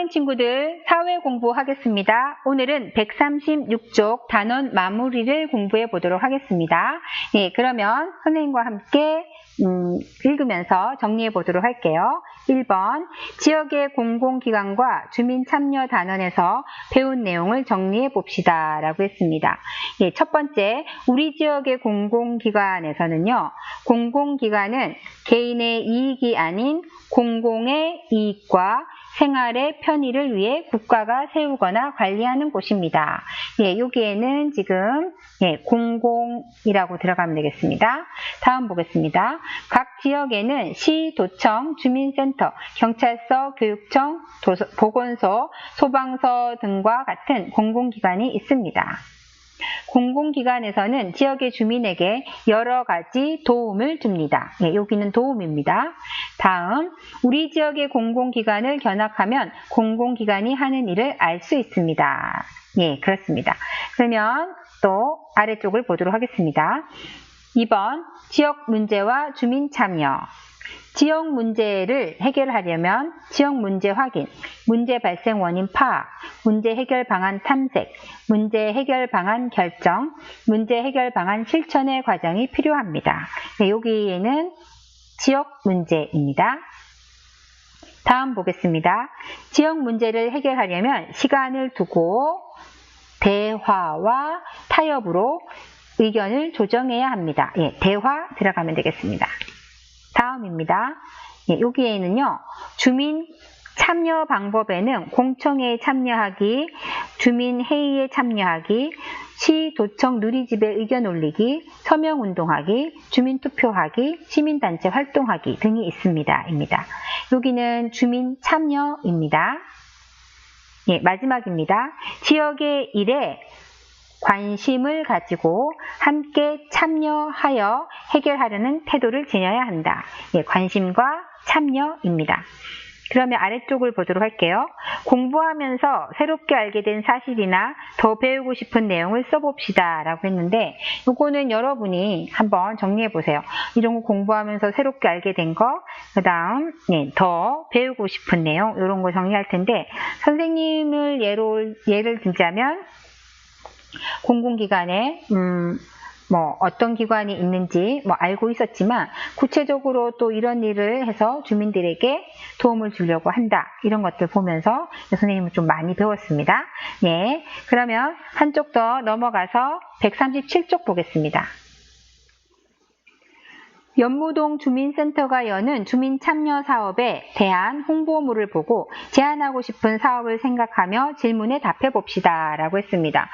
6학년 친구들 사회 공부하겠습니다. 오늘은 136쪽 단원 마무리를 공부해 보도록 하겠습니다. 네, 그러면 선생님과 함께 읽으면서 정리해 보도록 할게요. 1번 지역의 공공기관과 주민참여 단원에서 배운 내용을 정리해 봅시다 라고 했습니다. 예, 첫 번째, 우리 지역의 공공기관에서는요, 공공기관은 개인의 이익이 아닌 공공의 이익과 생활의 편의를 위해 국가가 세우거나 관리하는 곳입니다. 예, 여기에는 지금 공공이라고 들어가면 되겠습니다. 다음 보겠습니다. 각 지역에는 시, 도청, 주민센터, 경찰서, 교육청, 보건소, 소방서 등과 같은 공공기관이 있습니다. 공공기관에서는 지역의 주민에게 여러 가지 도움을 줍니다. 예, 여기는 도움입니다. 다음, 우리 지역의 공공기관을 견학하면 공공기관이 하는 일을 알 수 있습니다. 예, 그렇습니다. 그러면 또 아래쪽을 보도록 하겠습니다. 2번, 지역 문제와 주민 참여. 지역 문제를 해결하려면 지역 문제 확인, 문제 발생 원인 파악, 문제 해결 방안 탐색, 문제 해결 방안 결정, 문제 해결 방안 실천의 과정이 필요합니다. 네, 여기에는 지역 문제입니다. 다음 보겠습니다. 지역 문제를 해결하려면 시간을 두고 대화와 타협으로 의견을 조정해야 합니다. 예, 대화 들어가면 되겠습니다. 다음입니다. 예, 여기에는요, 주민 참여 방법에는 공청회에 참여하기, 주민회의에 참여하기, 시, 도청, 누리집에 의견 올리기, 서명운동하기, 주민투표하기, 시민단체 활동하기 등이 있습니다. 여기는 주민 참여입니다. 예, 마지막입니다. 지역의 일에 관심을 가지고 함께 참여하여 해결하려는 태도를 지녀야 한다. 예, 관심과 참여입니다. 그러면 아래쪽을 보도록 할게요. 공부하면서 새롭게 알게 된 사실이나 더 배우고 싶은 내용을 써봅시다 라고 했는데, 이거는 여러분이 한번 정리해 보세요. 이런 거 공부하면서 새롭게 알게 된 거, 그 다음 더 배우고 싶은 내용, 이런 거 정리할 텐데, 선생님을 예를 들자면 공공기관에 어떤 기관이 있는지 알고 있었지만 구체적으로 또 이런 일을 해서 주민들에게 도움을 주려고 한다. 이런 것들 보면서 선생님은 좀 많이 배웠습니다. 예, 그러면 한쪽 더 넘어가서 137쪽 보겠습니다. 연무동 주민센터가 여는 주민참여 사업에 대한 홍보물을 보고 제안하고 싶은 사업을 생각하며 질문에 답해 봅시다 라고 했습니다.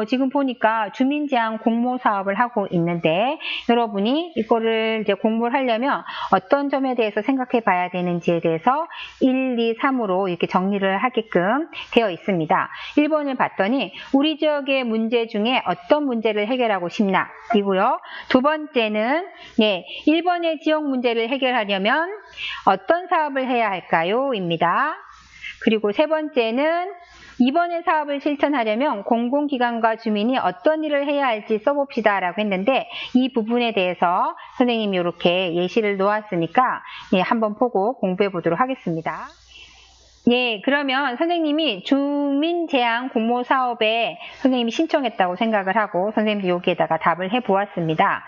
지금 보니까 주민제안 공모 사업을 하고 있는데, 여러분이 이거를 이제 공모를 하려면 어떤 점에 대해서 생각해 봐야 되는지에 대해서 1, 2, 3으로 이렇게 정리를 하게끔 되어 있습니다. 1번을 봤더니 우리 지역의 문제 중에 어떤 문제를 해결하고 싶나 이고요. 두 번째는 1번의 지역 문제를 해결하려면 어떤 사업을 해야 할까요? 입니다. 그리고 세 번째는 2번의 사업을 실천하려면 공공기관과 주민이 어떤 일을 해야 할지 써봅시다 라고 했는데, 이 부분에 대해서 선생님이 이렇게 예시를 놓았으니까 한번 보고 공부해 보도록 하겠습니다. 예, 그러면 선생님이 주민제안 공모 사업에 선생님이 신청했다고 생각을 하고 선생님도 여기에다가 답을 해보았습니다.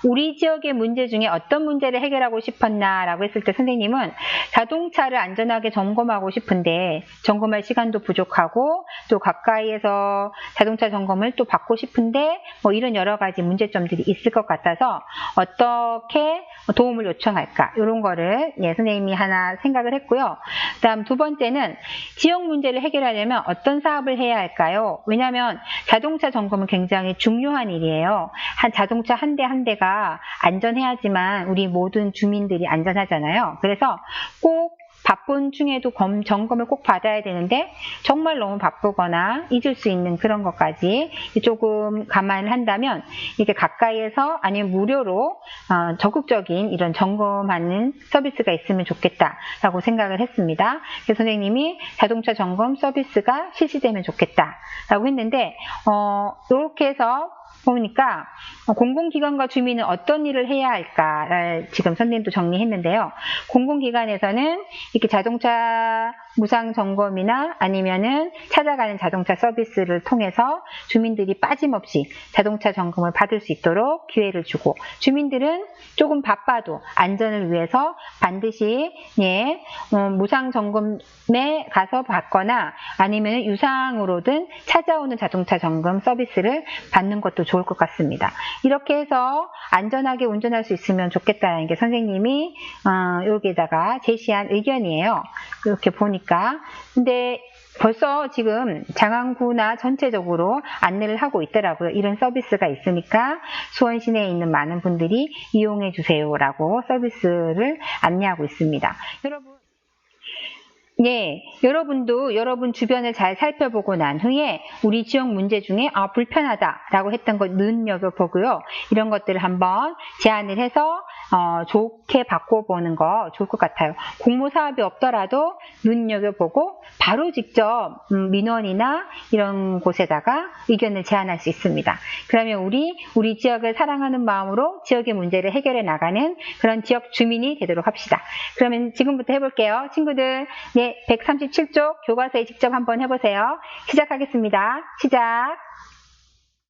우리 지역의 문제 중에 어떤 문제를 해결하고 싶었나 라고 했을 때 선생님은 자동차를 안전하게 점검하고 싶은데 점검할 시간도 부족하고 또 가까이에서 자동차 점검을 또 받고 싶은데 이런 여러 가지 문제점들이 있을 것 같아서 어떻게 도움을 요청할까, 이런 거를 선생님이 하나 생각을 했고요. 그다음 두 번째는 지역 문제를 해결하려면 어떤 사업을 해야 할까요? 왜냐하면 자동차 점검은 굉장히 중요한 일이에요. 자동차 한 대 한 대가 안전해야지만 우리 모든 주민들이 안전하잖아요. 그래서 꼭 바쁜 중에도 점검을 꼭 받아야 되는데 정말 너무 바쁘거나 잊을 수 있는 그런 것까지 조금 감안을 한다면 이게 가까이에서 아니면 무료로 적극적인 이런 점검하는 서비스가 있으면 좋겠다라고 생각을 했습니다. 그래서 선생님이 자동차 점검 서비스가 실시되면 좋겠다라고 했는데, 이렇게 해서 보니까 공공기관과 주민은 어떤 일을 해야 할까를 지금 선생님도 정리했는데요. 공공기관에서는 이렇게 자동차 무상 점검이나 아니면은 찾아가는 자동차 서비스를 통해서 주민들이 빠짐없이 자동차 점검을 받을 수 있도록 기회를 주고, 주민들은 조금 바빠도 안전을 위해서 반드시 무상 점검에 가서 받거나 아니면 유상으로든 찾아오는 자동차 점검 서비스를 받는 것도 좋을 것 같습니다. 이렇게 해서 안전하게 운전할 수 있으면 좋겠다는 게 선생님이 여기에다가 제시한 의견이에요. 이렇게 보니까. 근데 벌써 지금 장안구나 전체적으로 안내를 하고 있더라고요. 이런 서비스가 있으니까 수원 시내에 있는 많은 분들이 이용해 주세요라고 서비스를 안내하고 있습니다. 여러분도 여러분 주변을 잘 살펴보고 난 후에 우리 지역 문제 중에 불편하다라고 했던 것 눈여겨보고요. 이런 것들을 한번 제안을 해서 좋게 바꿔보는 거 좋을 것 같아요. 공모사업이 없더라도 눈여겨보고 바로 직접 민원이나 이런 곳에다가 의견을 제안할 수 있습니다. 그러면 우리 지역을 사랑하는 마음으로 지역의 문제를 해결해 나가는 그런 지역 주민이 되도록 합시다. 그러면 지금부터 해볼게요. 친구들, 137쪽 교과서에 직접 한번 해보세요. 시작하겠습니다. 시작!